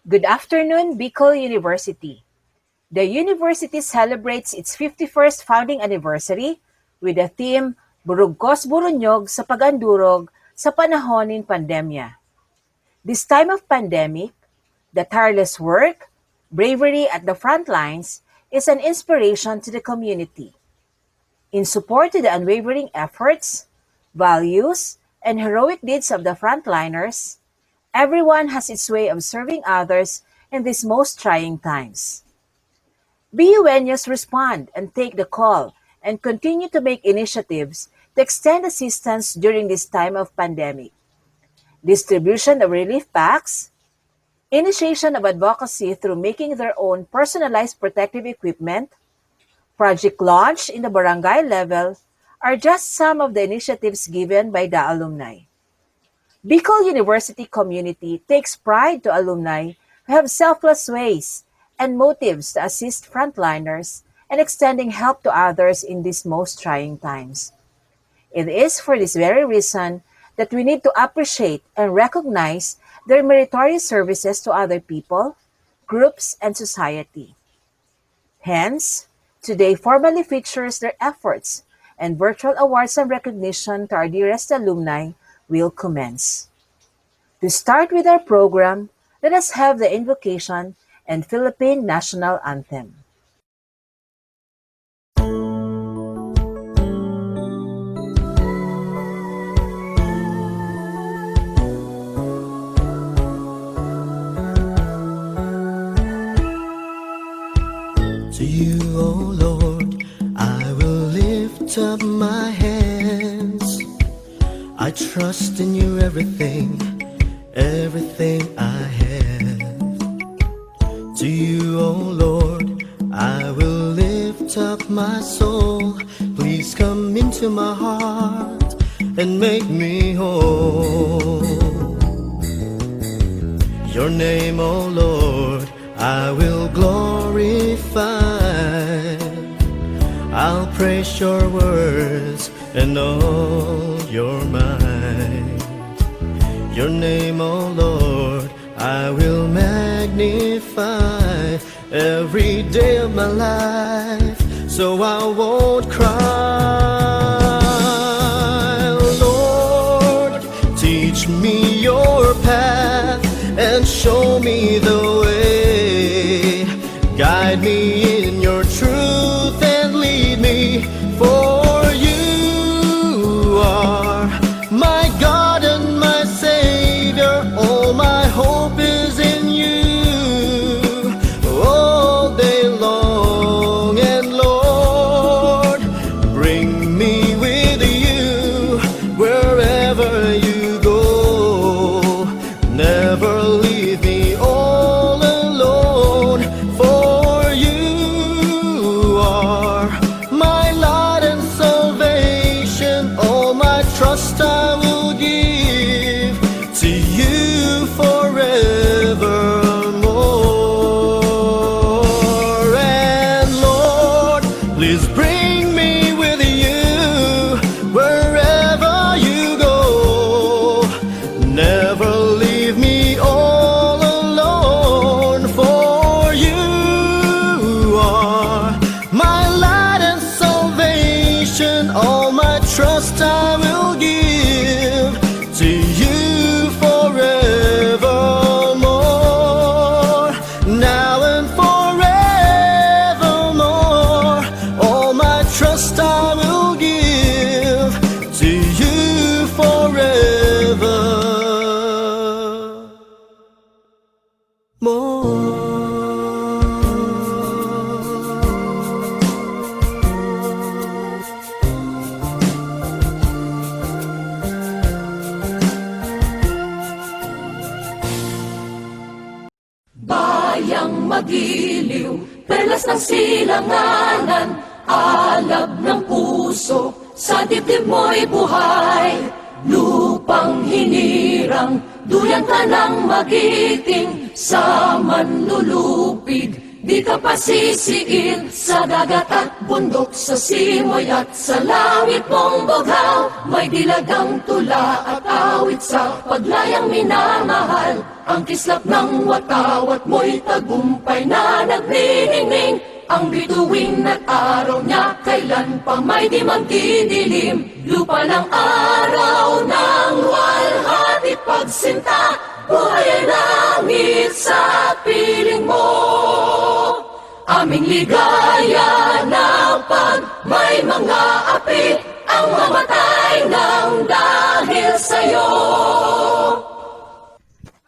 Good afternoon, Bicol University. The university celebrates its 51st founding anniversary with the theme Burugkos, Burunyog sa Pag-andurog sa panahon ng Pandemya. This time of pandemic, the tireless work, bravery at the front lines is an inspiration to the community. In support to the unwavering efforts, values, and heroic deeds of the frontliners, everyone has its way of serving others in these most trying times. BUNUs respond and take the call and continue to make initiatives to extend assistance during this time of pandemic. Distribution of relief packs, initiation of advocacy through making their own personalized protective equipment, project launch in the barangay level are just some of the initiatives given by the alumni. Bicol University community takes pride to alumni who have selfless ways and motives to assist frontliners and extending help to others in these most trying times. It is for this very reason that we need to appreciate and recognize their meritorious services to other people, groups, and society. Hence, today formally features their efforts, and virtual awards and recognition to our dearest alumni will commence. To start with our program, let us have the invocation and Philippine National Anthem. To you, O Lord, I will lift up my hands. I trust in you everything I have. To you, O Lord, I will lift up my soul. Please come into my heart and make me whole. Your name, O Lord, I will glorify. I'll praise your words and all your might. Your name, O Lord, I will magnify every day of my life, so I won't cry. Lord, teach me your path and show me the way. Guide me in your truth and lead me, for you are my God and my Savior. All my hope is in you all day long. And Lord, bring me with you wherever you go. Never leave me all alone, for you are my light and salvation. All my trust I will give to you forevermore. And Lord, please bring me with you wherever you go. Never leave me all alone, for you are my light and salvation. All my trust I will give to you forevermore, now and forevermore. All my trust I will give to you Bayang magiliw, perlas ng silanganan, alab ng puso, sa dibdib mo'y buhay. Lupang hinirang, duyan ka ng magiting, sa manlulupig, Di ka pasisiin sa dagat at bundok, sa simoy at sa langit mong bughaw. May dilagang tula at awit sa paglayang minamahal. Ang kislap ng watawat mo'y tagumpay na nagniningning. Ang bituin at araw niya kailan pa may di magdidilim. Lupa ng araw ng walhati pagsinta, buhay ay langit sa piling mo. Aming ligaya na pag may mga api ang mamatay ng dahil sa'yo.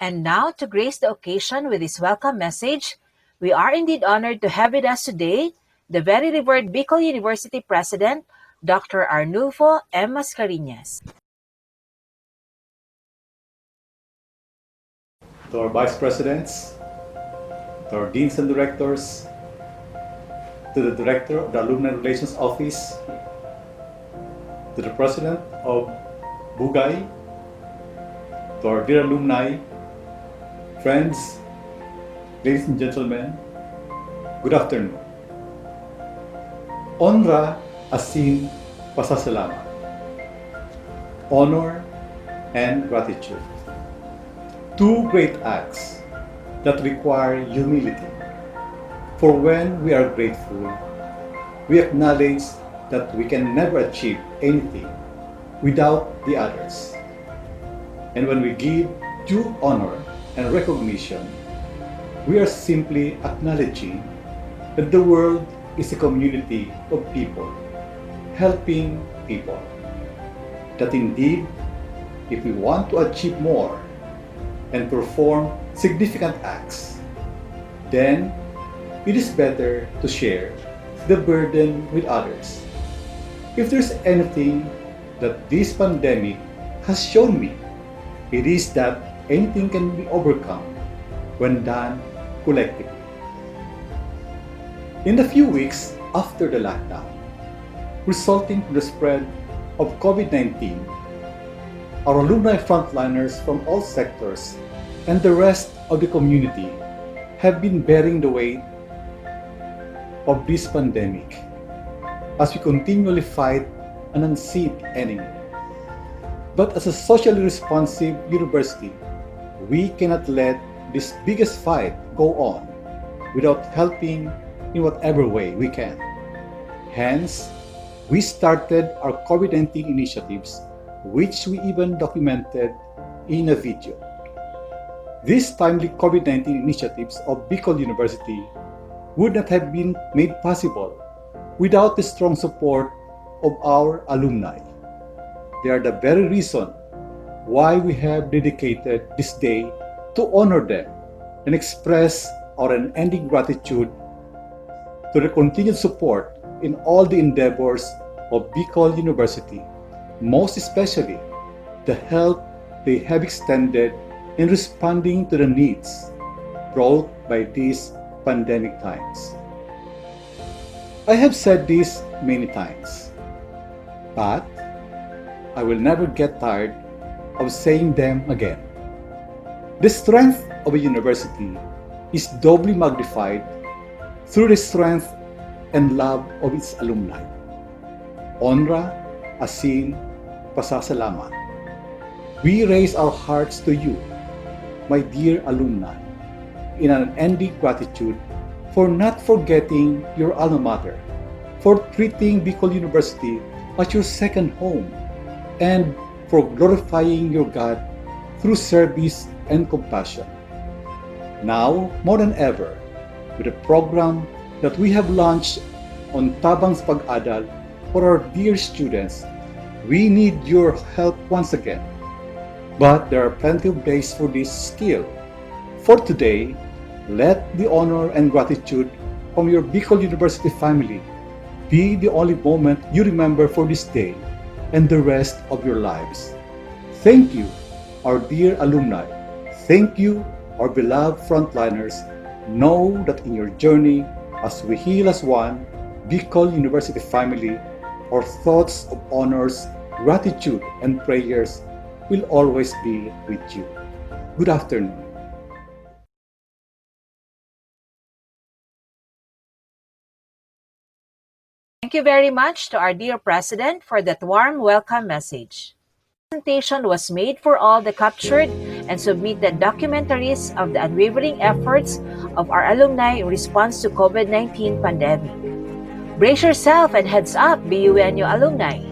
And now, to grace the occasion with this welcome message, we are indeed honored to have with us today the very revered Bicol University President, Dr. Arnulfo M. Mascareñas. To our Vice Presidents, to our Deans and Directors, to the Director of the Alumni Relations Office, to the President of BUGAY, to our dear alumni, friends, ladies and gentlemen, good afternoon. Onra, asin, pasasalamat. Honor and gratitude. Two great acts that require humility. For when we are grateful, we acknowledge that we can never achieve anything without the others. And when we give due honor and recognition, we are simply acknowledging that the world is a community of people, helping people. That indeed, if we want to achieve more and perform significant acts, then it is better to share the burden with others. If there's anything that this pandemic has shown me, it is that anything can be overcome when done collectively. In the few weeks after the lockdown, resulting from the spread of COVID-19, our alumni frontliners from all sectors and the rest of the community have been bearing the weight of this pandemic as we continually fight an unseen enemy. But as a socially responsive university, we cannot let this biggest fight go on without helping in whatever way we can. Hence, we started our COVID-19 initiatives, which we even documented in a video. These timely COVID-19 initiatives of Bicol University would not have been made possible without the strong support of our alumni. They are the very reason why we have dedicated this day to honor them and express our unending gratitude to the continued support in all the endeavors of Bicol University, most especially the help they have extended in responding to the needs brought by these pandemic times. I have said this many times, but I will never get tired of saying them again. The strength of a university is doubly magnified through the strength and love of its alumni. Onra, asin, pasasalamat. We raise our hearts to you, my dear alumni, in an unending gratitude for not forgetting your alma mater, for treating Bicol University as your second home, and for glorifying your God through service and compassion. Now, more than ever, with a program that we have launched on Tabang's Pag-adal for our dear students, we need your help once again. But there are plenty of days for this still. For today, let the honor and gratitude from your Bicol University family be the only moment you remember for this day and the rest of your lives. Thank you, our dear alumni. Thank you, our beloved frontliners. Know that in your journey, as we heal as one, Bicol University family, our thoughts of honors, gratitude, and prayers will always be with you. Good afternoon. Thank you very much to our dear President for that warm welcome message. Presentation was made for all the captured and submitted documentaries of the unwavering efforts of our alumni in response to COVID-19 pandemic. Brace yourself and heads up, BUNU alumni.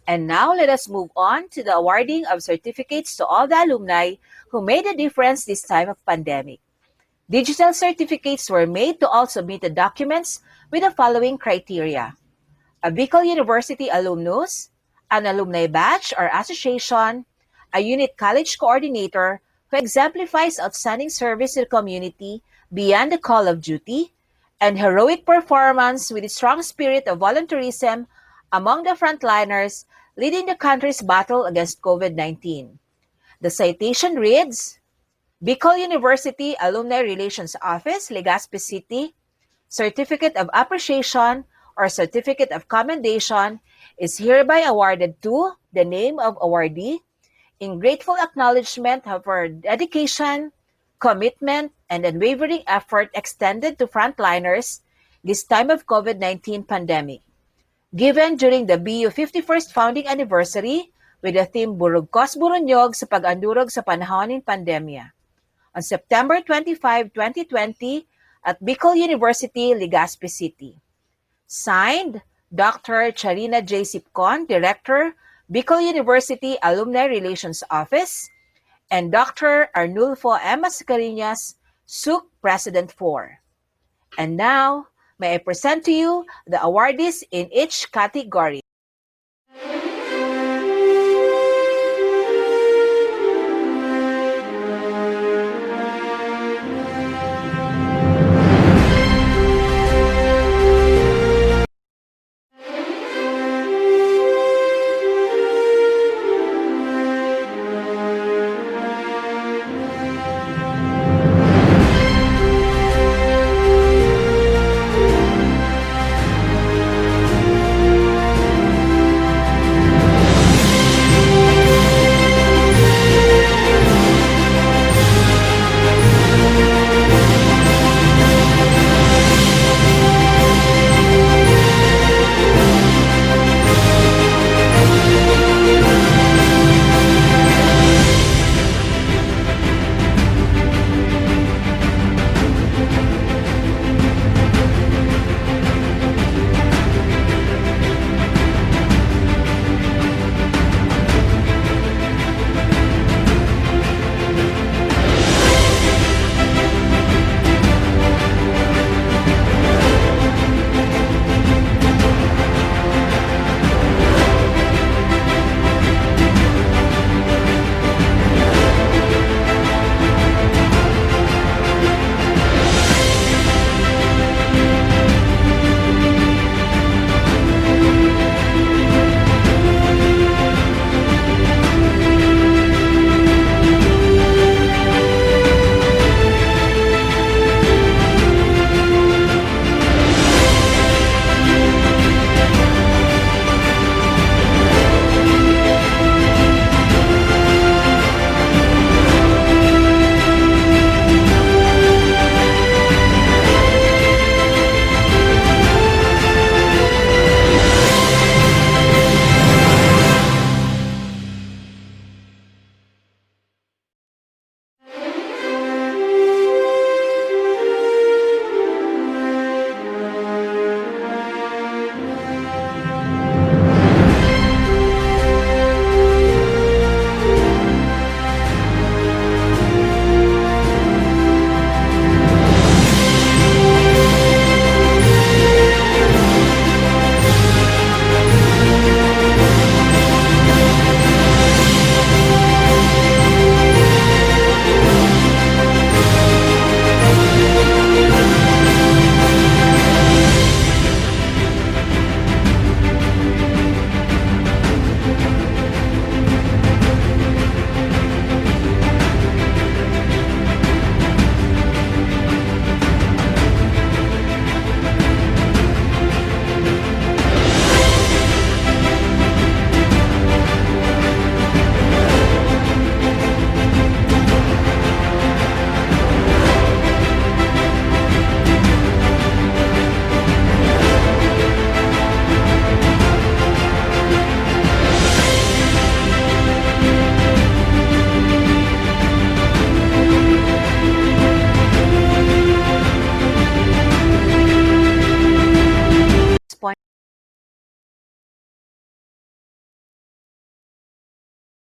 And now let us move on to the awarding of certificates to all the alumni who made a difference this time of pandemic. Digital certificates were made to all submitted documents with the following criteria: a Bicol University alumnus, an alumni batch or association, a unit college coordinator who exemplifies outstanding service to the community beyond the call of duty, and heroic performance with a strong spirit of volunteerism among the frontliners leading the country's battle against COVID-19. The citation reads, Bicol University Alumni Relations Office, Legazpi City, Certificate of Appreciation or Certificate of Commendation is hereby awarded to the name of awardee in grateful acknowledgement of her dedication, commitment, and unwavering effort extended to frontliners this time of COVID-19 pandemic. Given during the BU 51st founding anniversary with the theme Burugkos, Burunyog sa Pag-andurog sa panahon ng Pandemya on September 25, 2020 at Bicol University, Legazpi City. Signed, Dr. Charina J. Cipcon, Director, Bicol University Alumni Relations Office, and Dr. Arnulfo M. Mascareñas, SUC President 4. And now, May I present to you the awardees in each category.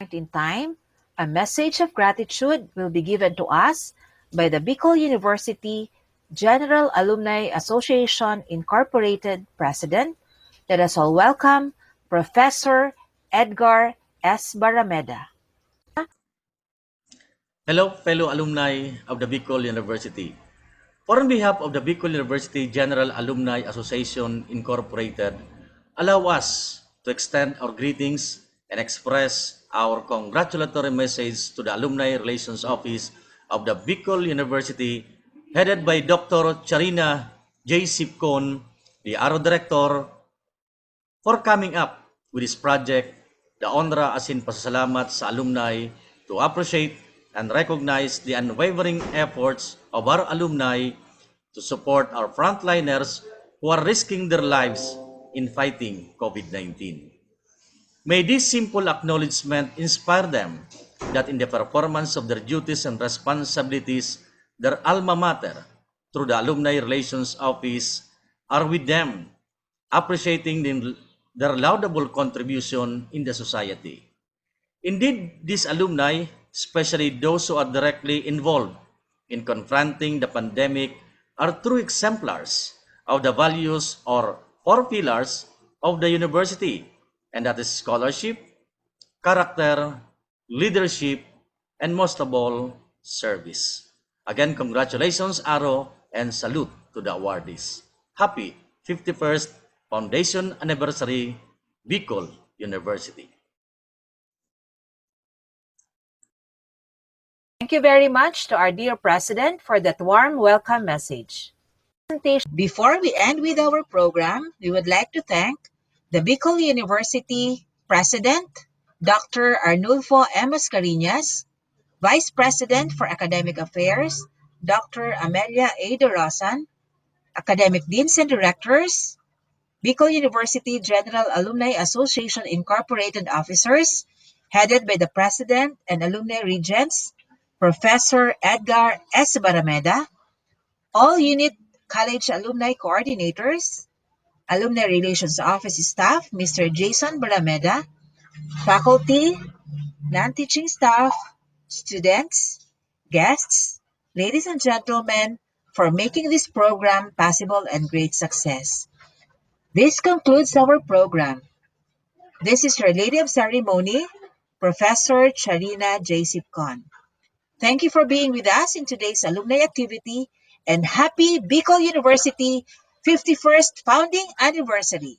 Point in time, a message of gratitude will be given to us by the Bicol University General Alumni Association Incorporated President. Let us all welcome Professor Edgar S. Barameda. Hello, fellow alumni of the Bicol University. On behalf of the Bicol University General Alumni Association Incorporated, allow us to extend our greetings and express our congratulatory message to the Alumni Relations Office of the Bicol University, headed by Dr. Charina J. Cipcon, the ARO Director, for coming up with this project, the Onra asin Pasasalamat sa alumni to appreciate and recognize the unwavering efforts of our alumni to support our frontliners who are risking their lives in fighting COVID-19. May this simple acknowledgement inspire them that in the performance of their duties and responsibilities, their alma mater, through the Alumni Relations Office, are with them, appreciating their laudable contribution in the society. Indeed, these alumni, especially those who are directly involved in confronting the pandemic, are true exemplars of the values or four pillars of the university, and that is scholarship, character, leadership, and most of all, service. Again, congratulations, Aro, and salute to the awardees. Happy 51st Foundation Anniversary, Bicol University. Thank you very much to our dear President for that warm welcome message. Before we end with our program, we would like to thank the Bicol University President, Dr. Arnulfo M. Mascareñas, Vice President for Academic Affairs, Dr. Amelia A. De Rosan, Academic Deans and Directors, Bicol University General Alumni Association Incorporated Officers, headed by the President and Alumni Regents, Professor Edgar S. Barameda, all unit college alumni coordinators, Alumni Relations Office staff, Mr. Jason Barameda, faculty, non-teaching staff, students, guests, ladies and gentlemen, for making this program possible and great success. This concludes our program. This is your Lady of Ceremony, Professor Charina J. Cipcon. Thank you for being with us in today's alumni activity, and happy Bicol University 51st Founding Anniversary.